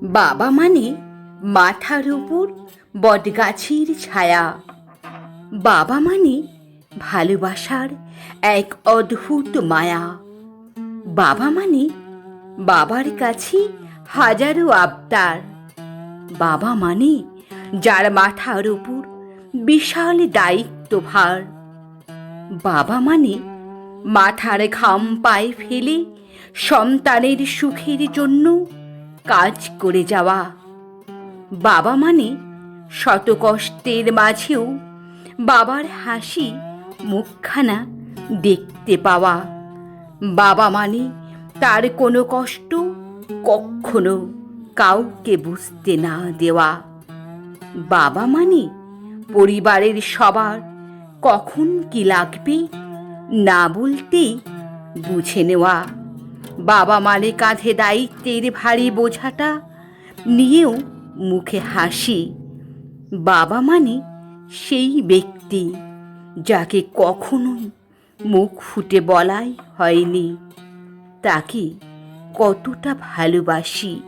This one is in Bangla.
বাবা মানে মাথার উপর বটগাছের ছায়া। বাবা মানে ভালোবাসার এক অদ্ভুত মায়া। বাবা মানে বাবার কাছে হাজারো আবদার। বাবা মানে যার মাথার উপর বিশাল দায়িত্বভার। বাবা মানে মাথার ঘাম পায়ে ফেলে সন্তানের সুখের জন্য কাজ করে যাওয়া। বাবা মানে শত কষ্টের মাঝেও বাবার হাসি মুখখানা দেখতে পাওয়া। বাবা মানে তার কোনো কষ্ট কখনো কাউকে বুঝতে না দেওয়া। বাবা মানে পরিবারের সবার কখন কি লাগবে না বলতেই বুঝে নেওয়া। বাবা মানে কাঁধে দায়িত্বের ভারী বোঝাটা নিয়েও মুখে হাসি। বাবা মানে সেই ব্যক্তি যাকে কখনোই মুখ ফুটে বলাই হয়নি তাকে কতটা ভালোবাসি।